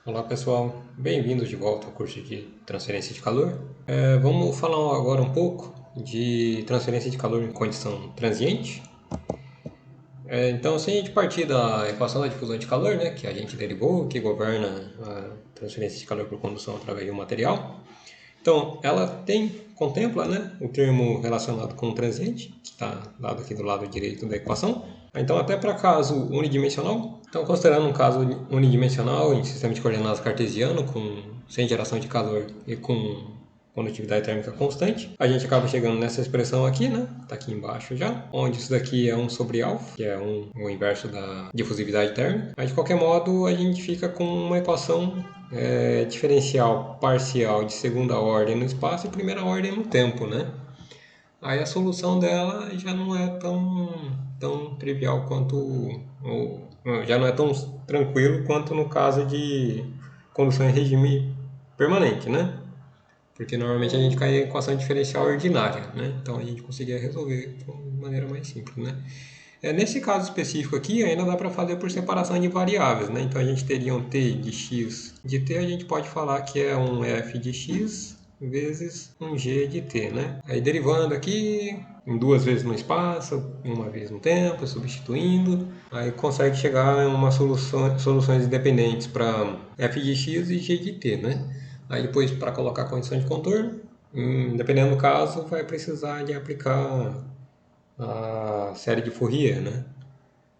Olá pessoal, bem-vindos de volta ao curso de transferência de calor. Vamos falar agora um pouco de transferência de calor em condição transiente. Então, se a gente partir da equação da difusão de calor, né, que a gente derivou, que governa a transferência de calor por condução através de um material, então ela contempla, né, o termo relacionado com o transiente, que está dado aqui do lado direito da equação. Então, até para caso unidimensional, então considerando um caso unidimensional em sistema de coordenadas cartesiano, sem geração de calor e com condutividade térmica constante, a gente acaba chegando nessa expressão aqui, né? Está aqui embaixo já, onde isso daqui é 1 sobre alfa, que é o inverso da difusividade térmica. Mas de qualquer modo, a gente fica com uma equação diferencial parcial de segunda ordem no espaço e primeira ordem no tempo, né? Aí a solução dela já não é tão trivial já não é tão tranquilo quanto no caso de condução em regime permanente, né? Porque normalmente a gente cai em equação diferencial ordinária, né? Então a gente conseguia resolver de maneira mais simples, né? Nesse caso específico aqui, ainda dá para fazer por separação de variáveis, né? Então a gente teria um t de x de t, a gente pode falar que é um f de x vezes um g de t, né? Aí derivando aqui, em duas vezes no espaço, uma vez no tempo, substituindo, aí consegue chegar em uma soluções independentes para f de x e g de t, né? Aí depois, para colocar a condição de contorno, dependendo do caso, vai precisar de aplicar a série de Fourier, né?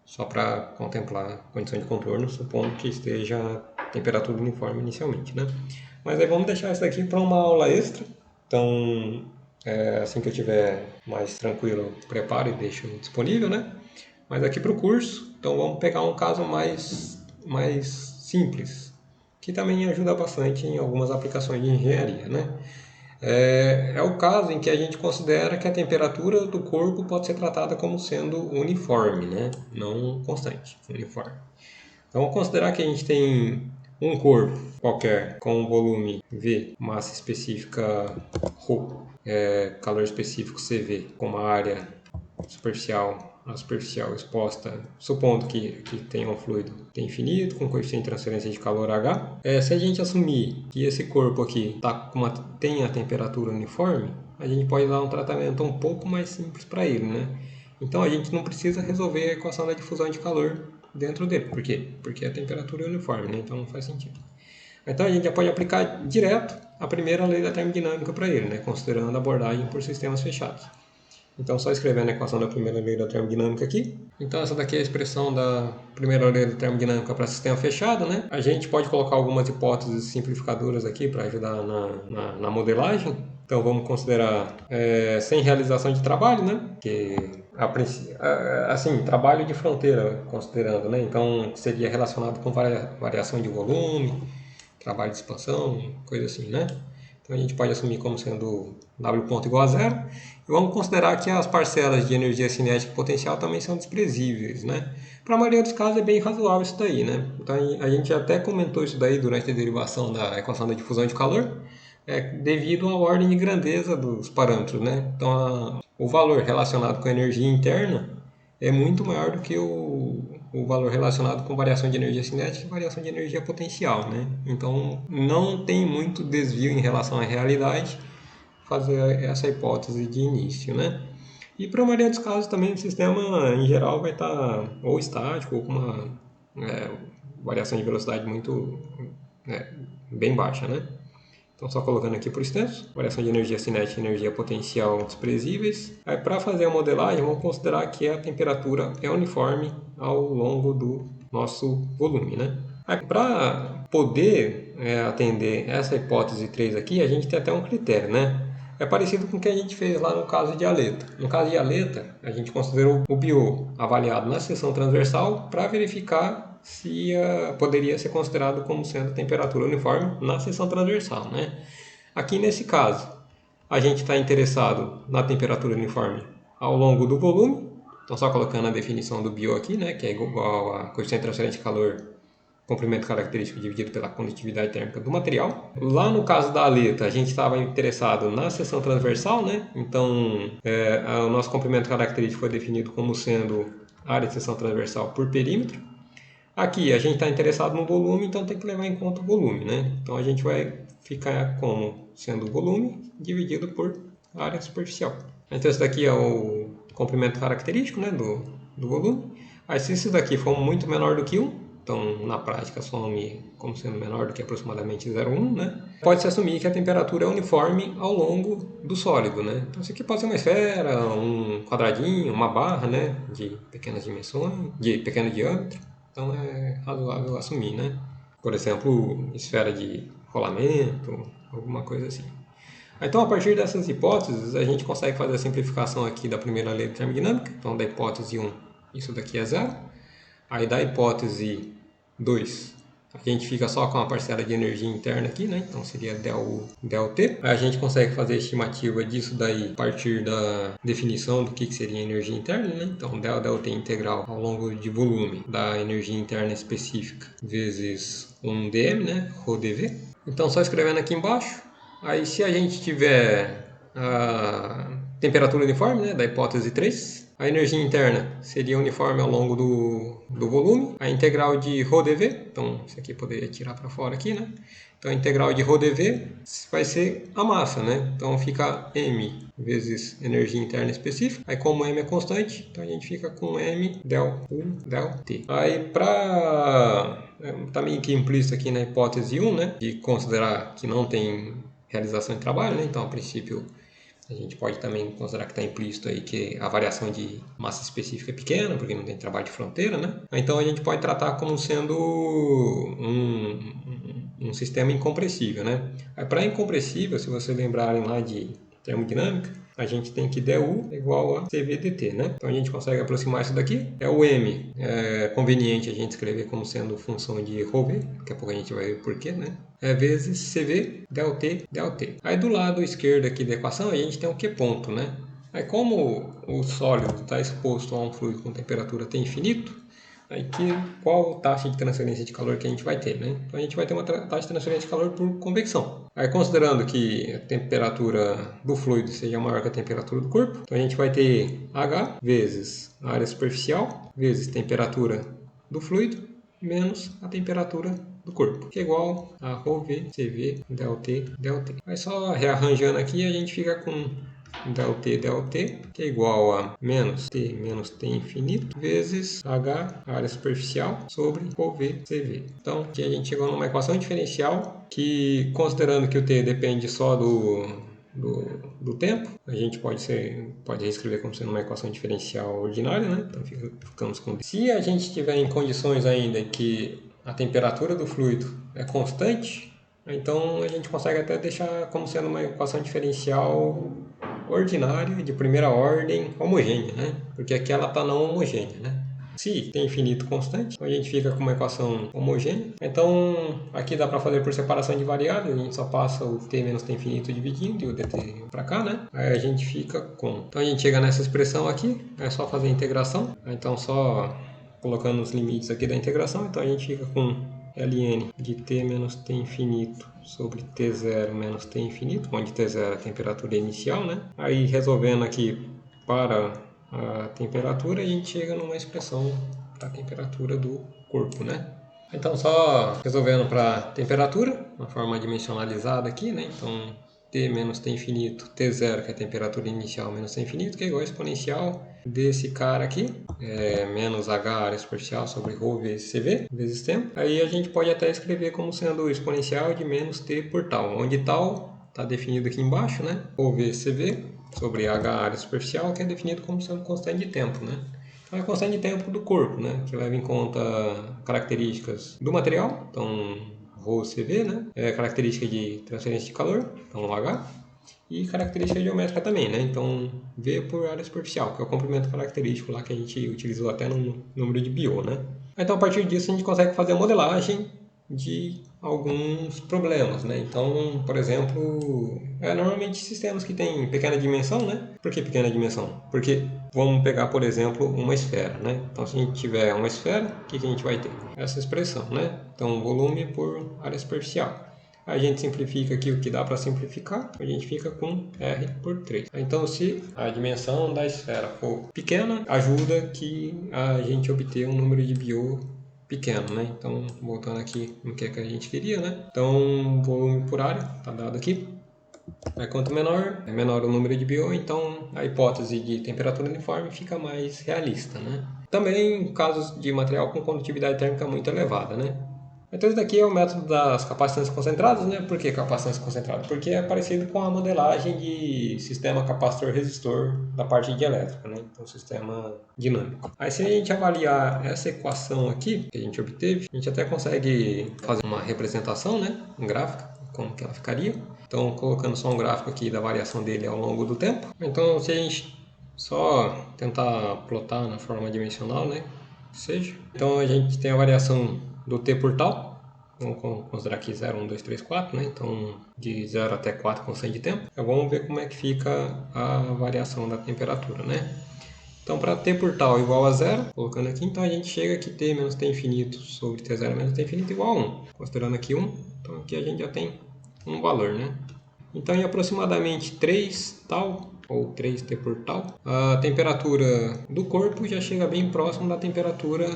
Só para contemplar a condição de contorno, supondo que esteja a temperatura uniforme inicialmente, né? Mas aí vamos deixar isso daqui para uma aula extra. Então, assim que eu tiver mais tranquilo, preparo e deixo disponível, né? Mas aqui para o curso, então vamos pegar um caso mais simples, que também ajuda bastante em algumas aplicações de engenharia, né? É o caso em que a gente considera que a temperatura do corpo pode ser tratada como sendo uniforme, né? Não constante, uniforme. Então, vamos considerar que a gente tem um corpo qualquer com um volume V, massa específica ρ, calor específico CV, com uma área a superficial exposta, supondo que tenha um fluido T infinito, com coeficiente de transferência de calor H. Se a gente assumir que esse corpo aqui tem a temperatura uniforme, a gente pode dar um tratamento um pouco mais simples para ele, né? Então a gente não precisa resolver a equação da difusão de calor dentro dele. Por quê? Porque a temperatura é uniforme, né? Então não faz sentido. Então a gente já pode aplicar direto a primeira lei da termodinâmica para ele, né? Considerando a abordagem por sistemas fechados. Então, só escrevendo a equação da primeira lei da termodinâmica aqui. Então, essa daqui é a expressão da primeira lei da termodinâmica para sistema fechado, né? A gente pode colocar algumas hipóteses simplificadoras aqui para ajudar na modelagem. Então, vamos considerar sem realização de trabalho, né? Que, assim, trabalho de fronteira, considerando, né? Então, seria relacionado com variação de volume, trabalho de expansão, coisa assim, né? Então a gente pode assumir como sendo W ponto igual a zero. E vamos considerar que as parcelas de energia cinética e potencial também são desprezíveis, né? Para a maioria dos casos é bem razoável isso daí, né? Então a gente até comentou isso daí durante a derivação da equação da difusão de calor, devido à ordem de grandeza dos parâmetros, né? Então o valor relacionado com a energia interna é muito maior do que o valor relacionado com variação de energia cinética e variação de energia potencial, né? Então não tem muito desvio em relação à realidade fazer essa hipótese de início, né? E para a maioria dos casos também o sistema em geral vai estar ou estático ou com uma variação de velocidade muito bem baixa, né? Então, só colocando aqui por extenso, variação de energia cinética e energia potencial desprezíveis. Aí, para fazer a modelagem, vamos considerar que a temperatura é uniforme ao longo do nosso volume, né? Para poder atender essa hipótese 3 aqui, a gente tem até um critério, né? É parecido com o que a gente fez lá no caso de Aleta. No caso de Aleta, a gente considerou o BIO avaliado na seção transversal para verificar se poderia ser considerado como sendo temperatura uniforme na seção transversal, né? Aqui nesse caso, a gente está interessado na temperatura uniforme ao longo do volume. Então, só colocando a definição do BIO aqui, né? Que é igual a coeficiente de transferência de calor, comprimento característico dividido pela condutividade térmica do material. Lá no caso da aleta, a gente estava interessado na seção transversal, né? Então, o nosso comprimento característico foi definido como sendo área de seção transversal por perímetro. Aqui a gente está interessado no volume, então tem que levar em conta o volume, né? Então a gente vai ficar como sendo o volume dividido por área superficial. Então esse daqui é o comprimento característico, né, do volume. Aí se isso daqui for muito menor do que 1, então na prática some como sendo menor do que aproximadamente 0,1, né? Pode-se assumir que a temperatura é uniforme ao longo do sólido, né? Então isso aqui pode ser uma esfera, um quadradinho, uma barra, né, de pequenas dimensões, de pequeno diâmetro. Então é razoável assumir, né? Por exemplo, esfera de rolamento, alguma coisa assim. Então, a partir dessas hipóteses, a gente consegue fazer a simplificação aqui da primeira lei de termodinâmica. Então, da hipótese 1, isso daqui é zero. Aí, da hipótese 2, a gente fica só com a parcela de energia interna aqui, né? Então, seria ΔU, ΔT. Aí, a gente consegue fazer a estimativa disso daí a partir da definição do que seria energia interna, né? Então, ΔT integral ao longo de volume da energia interna específica vezes 1 dm, né? ρdV. Então, só escrevendo aqui embaixo. Aí, se a gente tiver a temperatura uniforme, né, da hipótese 3, a energia interna seria uniforme ao longo do volume, a integral de ρdV, então isso aqui poderia tirar para fora aqui, né? Então a integral de ρdV vai ser a massa, né? Então fica m vezes energia interna específica. Aí como m é constante, então a gente fica com m del U del T. Aí para tá meio que implícito aqui na hipótese 1, né, de considerar que não tem realização de trabalho, né? Então a princípio a gente pode também considerar que está implícito aí que a variação de massa específica é pequena, porque não tem trabalho de fronteira, né? Então a gente pode tratar como sendo um sistema incompressível, né? Para incompressível, se vocês lembrarem lá de termodinâmica, a gente tem que dU igual a CVdt, né? Então a gente consegue aproximar isso daqui. É o m, é conveniente a gente escrever como sendo função de ρv, daqui a pouco a gente vai ver porquê, né? Vezes CV ΔT ΔT. Aí do lado esquerdo aqui da equação a gente tem o Q ponto, né? Aí como o sólido está exposto a um fluido com temperatura T infinito, aí qual taxa de transferência de calor que a gente vai ter, né? Então a gente vai ter uma taxa de transferência de calor por convecção. Aí considerando que a temperatura do fluido seja maior que a temperatura do corpo, então a gente vai ter H vezes a área superficial vezes temperatura do fluido menos a temperatura do corpo, que é igual a ρV, CV, ΔT, ΔT. Aí só rearranjando aqui a gente fica com ΔT, ΔT, que é igual a menos T infinito, vezes H, área superficial, sobre ρV, CV. Então, aqui a gente chegou numa equação diferencial que, considerando que o T depende só do tempo, a gente pode reescrever como sendo uma equação diferencial ordinária, né? Então ficamos com... Se a gente tiver em condições ainda que a temperatura do fluido é constante, então a gente consegue até deixar como sendo uma equação diferencial ordinária, de primeira ordem, homogênea, né? Porque aqui ela está não homogênea, né? Se tem infinito constante, a gente fica com uma equação homogênea. Então, aqui dá para fazer por separação de variáveis, a gente só passa o t menos t infinito dividindo e o dt para cá, né? Aí a gente fica com... Então a gente chega nessa expressão aqui, é só fazer a integração. Então só colocando os limites aqui da integração, então a gente fica com ln de t menos t infinito sobre t0 menos t infinito, onde t0 é a temperatura inicial, né? Aí resolvendo aqui para a temperatura, a gente chega numa expressão para a temperatura do corpo, né? Então só resolvendo para temperatura, uma forma dimensionalizada aqui, né? Então T menos T infinito, T0 que é a temperatura inicial menos T infinito, que é igual a exponencial desse cara aqui, menos H área superficial sobre ρ vezes CV, vezes tempo. Aí a gente pode até escrever como sendo o exponencial de menos T por tal, onde tal está definido aqui embaixo, né? ρ vezes CV sobre H área superficial, que é definido como sendo constante de tempo, né? Então é a constante de tempo do corpo, né? Que leva em conta características do material, então ρCV, né? Característica de transferência de calor, então H, e característica geométrica também, né? Então V por área superficial, que é o comprimento característico lá que a gente utilizou até no número de Biot, né? Então a partir disso a gente consegue fazer a modelagem de alguns problemas, né? Então, por exemplo, normalmente sistemas que têm pequena dimensão, né? Por que pequena dimensão? Porque vamos pegar, por exemplo, uma esfera, né? Então, se a gente tiver uma esfera, o que a gente vai ter? Essa expressão, né? Então, volume por área superficial. A gente simplifica aqui o que dá para simplificar, a gente fica com R por 3. Então, se a dimensão da esfera for pequena, ajuda que a gente obter um número de Biot pequeno, né? Então, voltando aqui no que a gente queria, né? Então, volume por área, tá dado aqui. Aí, quanto menor, é menor o número de BO, então a hipótese de temperatura uniforme fica mais realista, né? Também casos de material com condutividade térmica muito elevada, né? Então, esse daqui é o método das capacitâncias concentradas, né? Por que capacitância concentrada? Porque é parecido com a modelagem de sistema capacitor-resistor da parte de elétrica, né? Então, sistema dinâmico. Aí, se a gente avaliar essa equação aqui que a gente obteve, a gente até consegue fazer uma representação, né? Um gráfico, como que ela ficaria. Então, colocando só um gráfico aqui da variação dele ao longo do tempo. Então, se a gente só tentar plotar na forma dimensional, né? Seja. Então, a gente tem a variação do T por tal, vamos considerar aqui 0, 1, 2, 3, 4, né? Então de 0 até 4 constante de tempo. Então vamos ver como é que fica a variação da temperatura, né? Então para T por tal igual a 0, colocando aqui, então a gente chega aqui T menos T infinito sobre T0 menos T infinito igual a 1. Considerando aqui 1, então aqui a gente já tem um valor, né? Então em aproximadamente 3 tal, ou 3T por tal, a temperatura do corpo já chega bem próximo da temperatura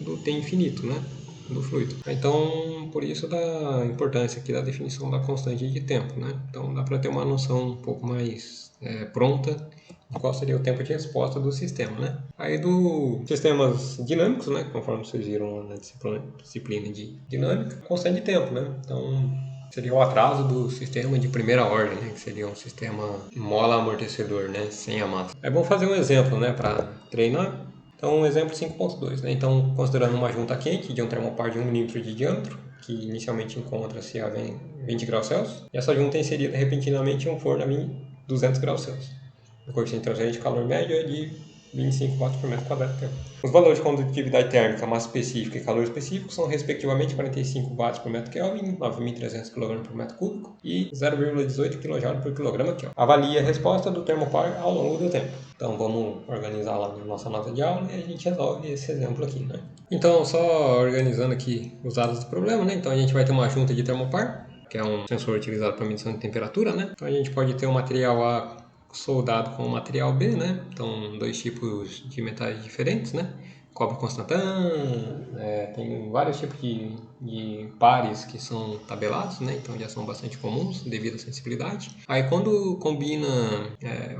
do T infinito, né? Do fluido. Então, por isso da importância aqui da definição da constante de tempo, né? Então, dá para ter uma noção um pouco mais pronta de qual seria o tempo de resposta do sistema, né? Aí, dos sistemas dinâmicos, né? Conforme vocês viram na disciplina de dinâmica, constante de tempo, né? Então, seria o atraso do sistema de primeira ordem, né? Que seria um sistema mola-amortecedor, né? Sem a massa. É bom fazer um exemplo, né? Para treinar. Então, um exemplo 5.2, né? Então, considerando uma junta quente de um termopar de 1 milímetro de diâmetro, que inicialmente encontra-se a 20 graus Celsius, e essa junta é inserida repentinamente em um forno a 200 graus Celsius. O coeficiente de transferência de calor médio é de 25 watts por metro quadrado. Os valores de condutividade térmica, massa específica e calor específico são respectivamente 45 watts por metro Kelvin, 9.300 kg por metro cúbico e 0,18 kJ por quilograma Kelvin. Avalie a resposta do termopar ao longo do tempo. Então vamos organizar lá na nossa nota de aula e a gente resolve esse exemplo aqui, né? Então só organizando aqui os dados do problema, né? Então a gente vai ter uma junta de termopar, que é um sensor utilizado para medição de temperatura, né? Então a gente pode ter um material A soldado com o material B, né? Então, dois tipos de metais diferentes, né? Cobre constantã, tem vários tipos de pares que são tabelados, né? Então já são bastante comuns devido à sensibilidade. Aí quando combina,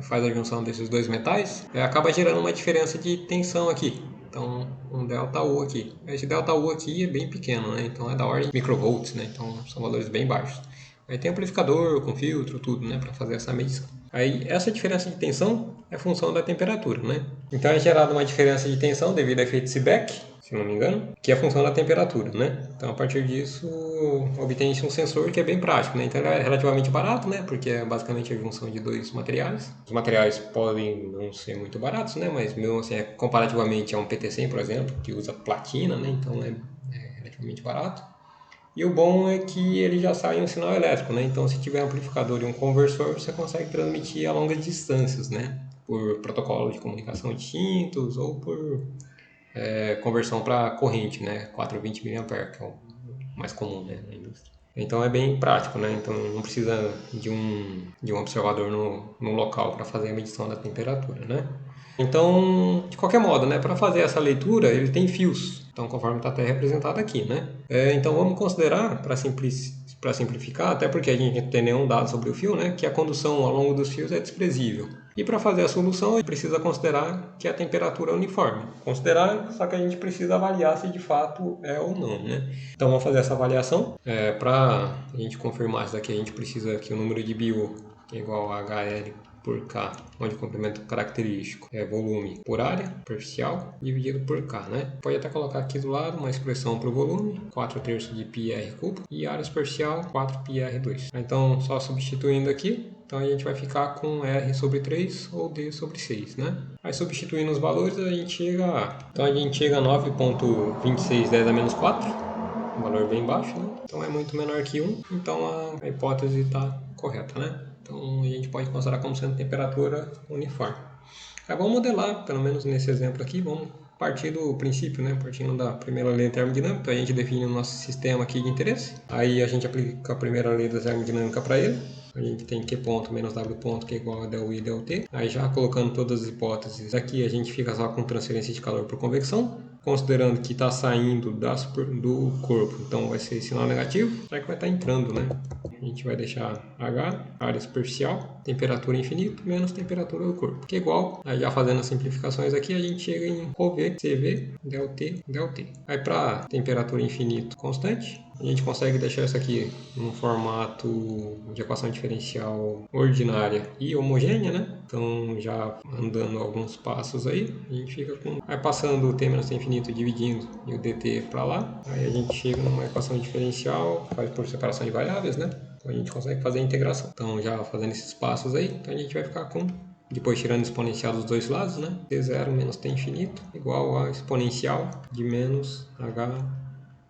faz a junção desses dois metais, acaba gerando uma diferença de tensão aqui. Então, um ΔU aqui. Esse ΔU aqui é bem pequeno, né? Então é da ordem de microvolts, né? Então são valores bem baixos. Aí tem amplificador com filtro, tudo, né, para fazer essa medição. Aí essa diferença de tensão é função da temperatura, né? Então é gerada uma diferença de tensão devido ao efeito Seebeck, se não me engano, que é a função da temperatura, né? Então a partir disso obtém-se um sensor que é bem prático, né? Então ele é relativamente barato, né? Porque é basicamente a junção de dois materiais. Os materiais podem não ser muito baratos, né? Mas mesmo assim, comparativamente a um PT100, por exemplo, que usa platina, né? Então é relativamente barato. E o bom é que ele já sai um sinal elétrico, né? Então, se tiver amplificador e um conversor, você consegue transmitir a longas distâncias, né? Por protocolo de comunicação distintos ou por conversão para corrente, né? 420 mA, que é o mais comum, né, na indústria. Então, é bem prático, né? Então, não precisa de um observador no local para fazer a medição da temperatura, né? Então, de qualquer modo, né, para fazer essa leitura, ele tem fios. Então, conforme está até representado aqui, né? Então, vamos considerar, para simplificar, até porque a gente não tem nenhum dado sobre o fio, né, que a condução ao longo dos fios é desprezível. E para fazer a solução, a gente precisa considerar que a temperatura é uniforme. Considerar, só que a gente precisa avaliar se de fato é ou não, né? Então, vamos fazer essa avaliação. Para a gente confirmar isso daqui, a gente precisa que o número de BU é igual a HL por K, onde o complemento característico é volume por área superficial dividido por K, né? Pode até colocar aqui do lado uma expressão para o volume, 4/3 de πr cubo, e área superficial, 4πr2. Então, só substituindo aqui, então a gente vai ficar com R sobre 3 ou D sobre 6, né? Aí substituindo os valores, a gente chega a 9.2610 a menos 4, um valor bem baixo, né? Então é muito menor que 1, então a hipótese está correta, né? Então a gente pode considerar como sendo temperatura uniforme. Aí vamos modelar, pelo menos nesse exemplo aqui, vamos partir do princípio, né? Partindo da primeira lei da termodinâmica, então a gente define o nosso sistema aqui de interesse. Aí a gente aplica a primeira lei da termodinâmica para ele. A gente tem Q ponto menos W ponto, que é igual a ΔI ΔT. Aí já colocando todas as hipóteses aqui, a gente fica só com transferência de calor por convecção. considerando que está saindo do corpo, então vai ser sinal negativo, já que vai estar entrando, né? A gente vai deixar H, área superficial, temperatura infinito, menos temperatura do corpo, que é igual, aí já fazendo as simplificações aqui, a gente chega em ρV, CV, ΔT, ΔT. Aí para temperatura infinito constante, a gente consegue deixar isso aqui no formato de equação diferencial ordinária e homogênea, né? Então, já andando alguns passos aí, a gente fica com... Aí passando o T menos T infinito dividindo e o dt para lá, aí a gente chega numa equação diferencial, faz por separação de variáveis, né? Então, a gente consegue fazer a integração. Então, já fazendo esses passos aí, então a gente vai ficar com... Depois tirando o exponencial dos dois lados, né? T0 menos T infinito igual a exponencial de menos H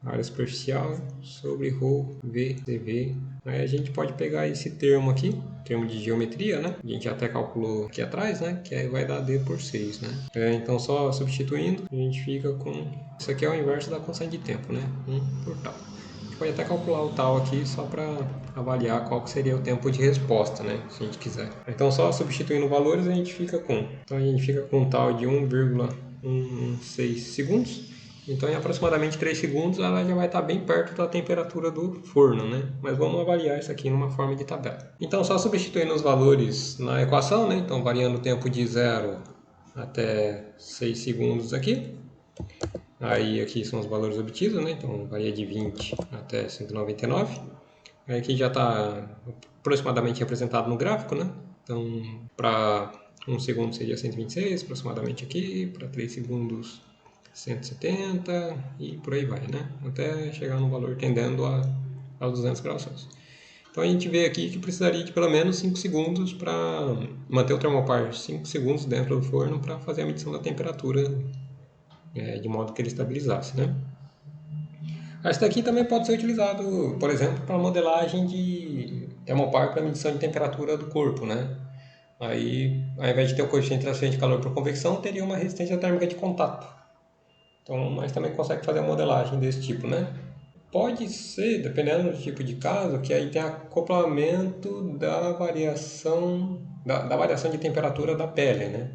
área superficial sobre ρV CV. Aí a gente pode pegar esse termo aqui, termo de geometria, né? A gente até calculou aqui atrás, né? Que aí vai dar D por 6, né? Então só substituindo, a gente fica com... Isso aqui é o inverso da constante de tempo, né? 1 por tal. A gente pode até calcular o tal aqui só para avaliar qual que seria o tempo de resposta, né? Se a gente quiser. Então só substituindo valores a gente fica com... Então a gente fica com um tal de 1,116 segundos. Então, em aproximadamente 3 segundos, ela já vai estar bem perto da temperatura do forno, né? Mas vamos avaliar isso aqui numa forma de tabela. Então, só substituindo os valores na equação, né? Então, variando o tempo de 0 até 6 segundos aqui. Aí, aqui são os valores obtidos, né? Então, varia de 20 até 199. Aí, aqui já está aproximadamente representado no gráfico, né? Então, para 1 segundo seria 126, aproximadamente aqui. Para 3 segundos... 170 e por aí vai, né? Até chegar no valor tendendo a 200 graus Celsius. Então a gente vê aqui que precisaria de pelo menos 5 segundos para manter o termopar 5 segundos dentro do forno para fazer a medição da temperatura de modo que ele estabilizasse, né? Esse daqui também pode ser utilizado, por exemplo, para modelagem de termopar para medição de temperatura do corpo, né? Aí, ao invés de ter o coeficiente de transferência de calor por convecção, teria uma resistência térmica de contato. Então, mas também consegue fazer a modelagem desse tipo, né? Pode ser, dependendo do tipo de caso, que aí tem acoplamento da variação de temperatura da pele, né?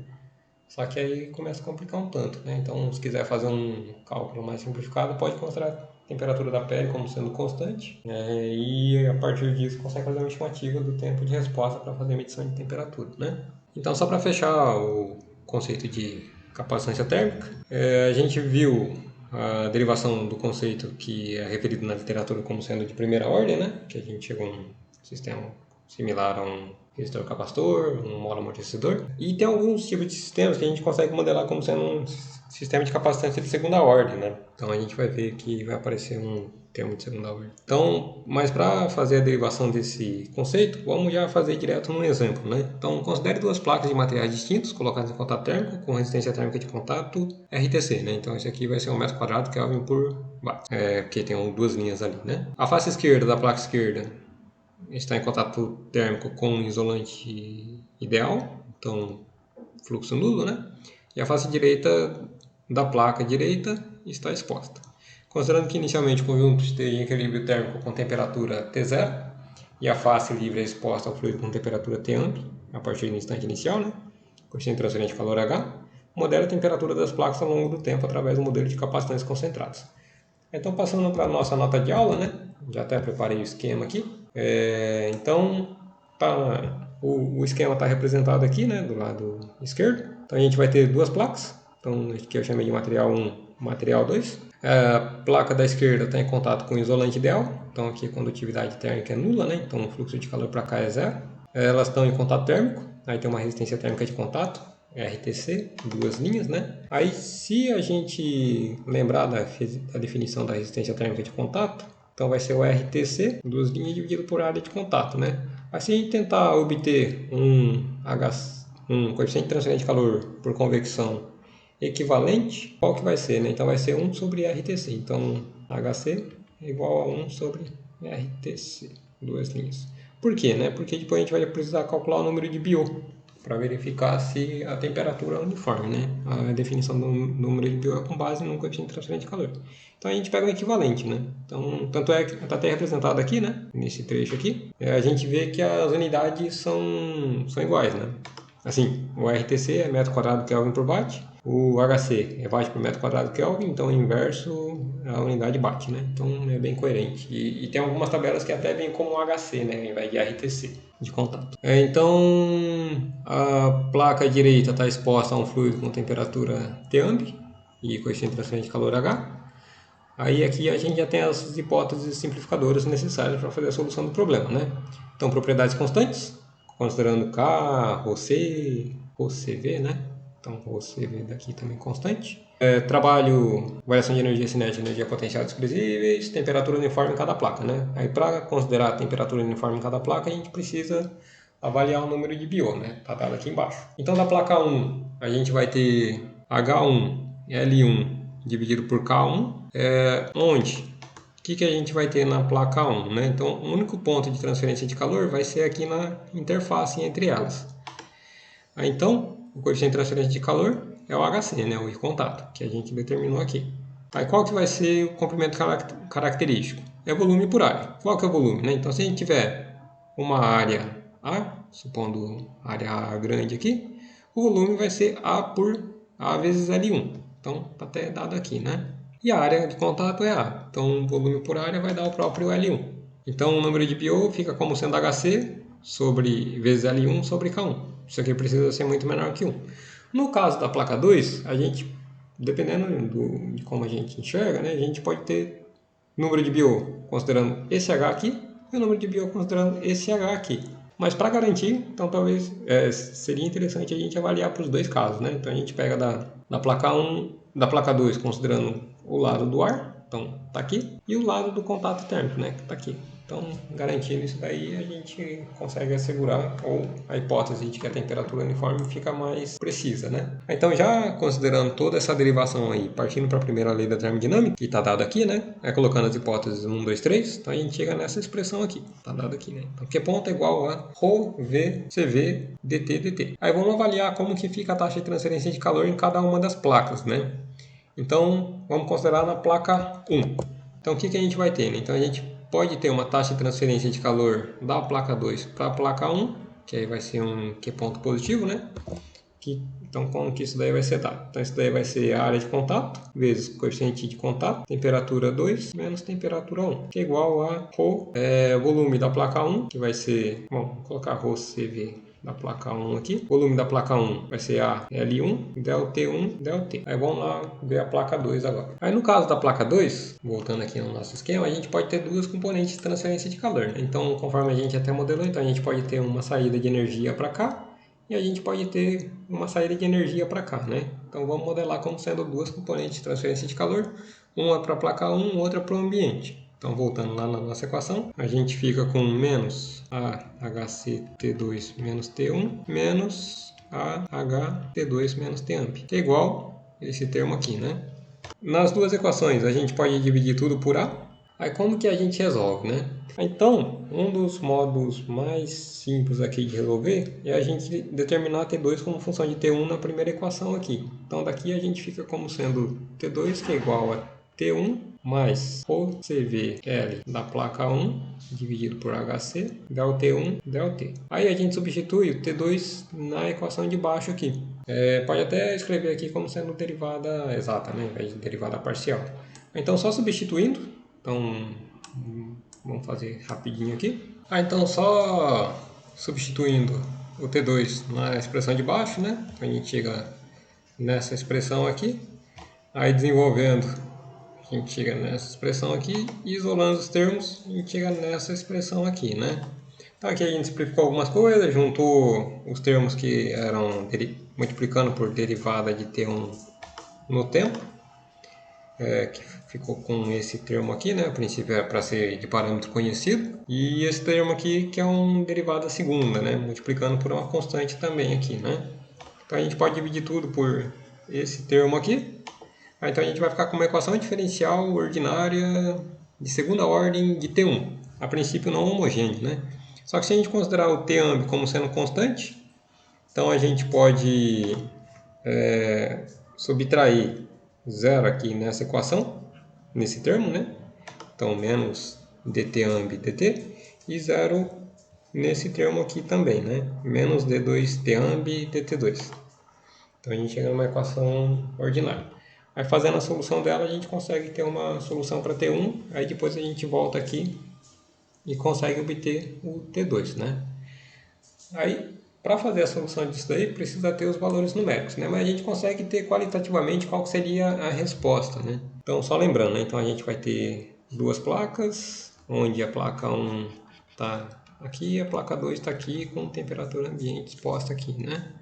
Só que aí começa a complicar um tanto, né? Então, se quiser fazer um cálculo mais simplificado, pode considerar a temperatura da pele como sendo constante, né? E a partir disso consegue fazer uma estimativa do tempo de resposta para fazer a medição de temperatura, né? Então, só para fechar o conceito de capacitância térmica, a gente viu a derivação do conceito que é referido na literatura como sendo de primeira ordem, né? Que a gente chegou a um sistema similar a um resistor capacitor, um mola amortecedor. E tem alguns tipos de sistemas que a gente consegue modelar como sendo um sistema de capacitância de segunda ordem, né? Então a gente vai ver que vai aparecer um termo de segunda ordem. Então, mas para fazer a derivação desse conceito, vamos já fazer direto num exemplo, né? Então, considere duas placas de materiais distintos colocadas em contato térmico com resistência térmica de contato RTC, né? Então, esse aqui vai ser 1 metro quadrado Kelvin por watt, porque tem duas linhas ali, né? A face esquerda da placa esquerda está em contato térmico com isolante ideal, então fluxo nulo, né? E a face direita da placa direita está exposta. Considerando que inicialmente o conjunto esteja em equilíbrio térmico com temperatura T0 e a face livre é exposta ao fluido com temperatura T amplo, a partir do instante inicial, né? Coeficiente transferente de calor H, modela a temperatura das placas ao longo do tempo através do modelo de capacitâncias concentradas. Então, passando para a nossa nota de aula, né? Já até preparei o esquema aqui. Então, o esquema está representado aqui, né? Do lado esquerdo. Então, a gente vai ter duas placas. Então, aqui eu chamei de material 1, material 2. A placa da esquerda está em contato com o isolante ideal. Então, aqui a condutividade térmica é nula, né? Então, o fluxo de calor para cá é zero. Elas estão em contato térmico. Aí tem uma resistência térmica de contato. RTC, duas linhas, né? Aí, se a gente lembrar da definição da resistência térmica de contato, então vai ser o RTC, duas linhas dividido por área de contato, né? Aí, se a gente tentar obter um coeficiente de transferência de calor por convecção equivalente, qual que vai ser, né? Então, vai ser 1 sobre RTC. Então, HC é igual a 1 sobre RTC, duas linhas. Por quê, né? Porque depois a gente vai precisar calcular o número de Biot para verificar se a temperatura é uniforme, né? A definição do número de Biot é com base no coeficiente de transferência de calor. Então a gente pega o equivalente, né? Então, tanto é que está até representado aqui, né? Nesse trecho aqui, a gente vê que as unidades são iguais, né? Assim, o RTC é metro quadrado Kelvin por watt O HC é watt por metro quadrado Kelvin, então inverso a unidade bate, né? Então é bem coerente. E tem algumas tabelas que até vem como HC, né? Ao invés de RTC, de contato. Então a placa direita está exposta a um fluido com temperatura Tamb e coeficiente de transferência de calor H. Aí aqui a gente já tem as hipóteses simplificadoras necessárias para fazer a solução do problema, né? Então propriedades constantes, considerando K, ρC, ρCV, né? Então ρCV daqui também constante. Trabalho, variação de energia cinética, energia potencial desprezíveis, temperatura uniforme em cada placa, né? Aí para considerar a temperatura uniforme em cada placa, a gente precisa avaliar o número de Biot, né? Tá dado aqui embaixo. Então da placa 1, a gente vai ter H1, L1 dividido por K1, onde? O que a gente vai ter na placa 1, né? Então, o único ponto de transferência de calor vai ser aqui na interface entre elas. Aí, então, o coeficiente de transferência de calor é o HC, né? O de contato, que a gente determinou aqui. Aí, qual que vai ser o comprimento característico? É volume por área. Qual que é o volume, né? Então, se a gente tiver uma área A, supondo área A grande aqui, o volume vai ser A por A vezes L1. Então, está até dado aqui, né? E a área de contato é A. Então, o volume por área vai dar o próprio L1. Então, o número de Biot fica como sendo HC sobre vezes L1 sobre K1. Isso aqui precisa ser muito menor que 1. No caso da placa 2, a gente, dependendo de como a gente enxerga, né, a gente pode ter número de Biot considerando esse H aqui e o número de Biot considerando esse H aqui. Mas para garantir, então talvez seria interessante a gente avaliar para os dois casos, né? Então a gente pega da placa 1, da placa 2, considerando o lado do ar, então tá aqui, e o lado do contato térmico, né? Que tá aqui. Então, garantindo isso daí, a gente consegue assegurar, ou a hipótese de que a temperatura uniforme fica mais precisa, né? Então, já considerando toda essa derivação aí, partindo para a primeira lei da termodinâmica, que está dada aqui, né? Colocando as hipóteses 1, 2, 3, então a gente chega nessa expressão aqui, está dado aqui, né? Então, Q ponto é igual a ρV, CV, dt, dt. Aí vamos avaliar como que fica a taxa de transferência de calor em cada uma das placas, né? Então, vamos considerar na placa 1. Então, o que a gente vai ter, né? Então, a gente pode ter uma taxa de transferência de calor da placa 2 para a placa 1, que aí vai ser um Q ponto positivo, né? Então, como que isso daí vai ser dado? Então, isso daí vai ser a área de contato, vezes coeficiente de contato, temperatura 2, menos temperatura 1, que é igual a ρ, volume da placa 1, que vai ser, bom, vou colocar ρCV da placa 1 aqui. O volume da placa 1 vai ser a L1, ΔT1, ΔT. Aí vamos lá ver a placa 2 agora. Aí no caso da placa 2, voltando aqui no nosso esquema, a gente pode ter duas componentes de transferência de calor, né? Então, conforme a gente até modelou, então a gente pode ter uma saída de energia para cá e a gente pode ter uma saída de energia para cá, né? Então vamos modelar como sendo duas componentes de transferência de calor, uma para a placa 1, outra para o ambiente. Então, voltando lá na nossa equação, a gente fica com menos AHCT2 menos T1 menos AHT2 menos Tamb, que é igual a esse termo aqui, né? Nas duas equações, a gente pode dividir tudo por A. Aí, como que a gente resolve, né? Então, um dos modos mais simples aqui de resolver é a gente determinar T2 como função de T1 na primeira equação aqui. Então, daqui a gente fica como sendo T2, que é igual a T1 mais ρCVL da placa 1 dividido por HC, ΔT1, ΔT. Aí a gente substitui o T2 na equação de baixo aqui. Pode até escrever aqui como sendo derivada exata, né, ao invés de derivada parcial. Então, só substituindo, então vamos fazer rapidinho aqui. Então, só substituindo o T2 na expressão de baixo, né, a gente chega nessa expressão aqui. Aí desenvolvendo, a gente chega nessa expressão aqui, e isolando os termos, a gente chega nessa expressão aqui, né? Então aqui a gente simplificou algumas coisas, juntou os termos que eram multiplicando por derivada de T1 no tempo, que ficou com esse termo aqui, né? A princípio é para ser de parâmetro conhecido, e esse termo aqui que é uma derivada segunda, né? Multiplicando por uma constante também aqui, né? Então a gente pode dividir tudo por esse termo aqui. Então a gente vai ficar com uma equação diferencial ordinária de segunda ordem de T1, a princípio não homogêneo, né? Só que se a gente considerar o Tamb como sendo constante, então a gente pode subtrair zero aqui nessa equação, nesse termo, né? Então menos dTamb dt, e zero nesse termo aqui também, né? Menos d2Tamb dt2. Então a gente chega numa equação ordinária. Aí fazendo a solução dela, a gente consegue ter uma solução para T1, aí depois a gente volta aqui e consegue obter o T2, né? Aí, para fazer a solução disso daí, precisa ter os valores numéricos, né? Mas a gente consegue ter qualitativamente qual seria a resposta, né? Então, só lembrando, né? Então a gente vai ter duas placas, onde a placa 1 está aqui e a placa 2 está aqui com temperatura ambiente exposta aqui, né?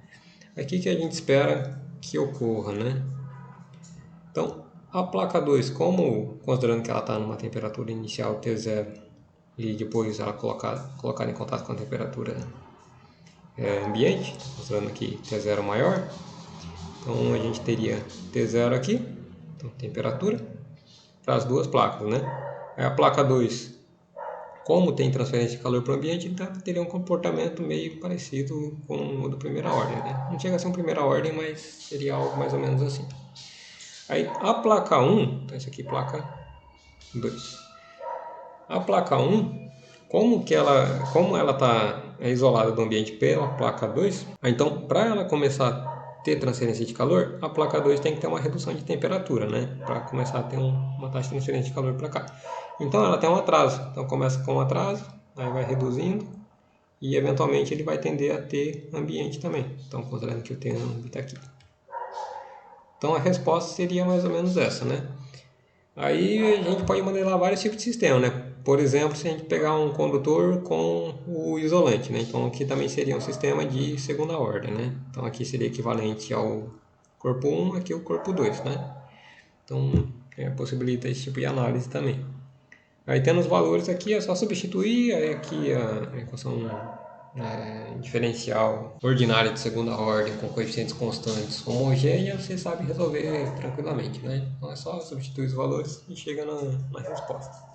Aqui que a gente espera que ocorra, né? Então, a placa 2, como considerando que ela está numa temperatura inicial T0 e depois ela colocada em contato com a temperatura ambiente, considerando aqui T0 maior, então a gente teria T0 aqui, então temperatura, para as duas placas, né? Aí a placa 2, como tem transferência de calor para o ambiente, então teria um comportamento meio parecido com o da primeira ordem, né? Não chega a ser uma primeira ordem, mas seria algo mais ou menos assim. Aí a placa 1, então essa aqui é placa 2. A placa 1, como ela está isolada do ambiente pela placa 2, então para ela começar a ter transferência de calor, a placa 2 tem que ter uma redução de temperatura, né? Para começar a ter uma taxa de transferência de calor para cá. Então ela tem um atraso, então começa com um atraso, aí vai reduzindo e eventualmente ele vai tender a ter ambiente também. Então considerando que o T1 está aqui. Então a resposta seria mais ou menos essa, né? Aí a gente pode modelar vários tipos de sistema, né? Por exemplo, se a gente pegar um condutor com o isolante, né? Então aqui também seria um sistema de segunda ordem, né? Então aqui seria equivalente ao corpo 1, aqui o corpo 2, né? Então possibilita esse tipo de análise também. Aí tendo os valores aqui, é só substituir, aí aqui a equação diferencial ordinária de segunda ordem com coeficientes constantes homogêneas, você sabe resolver tranquilamente, né? Então é só substituir os valores e chega na resposta.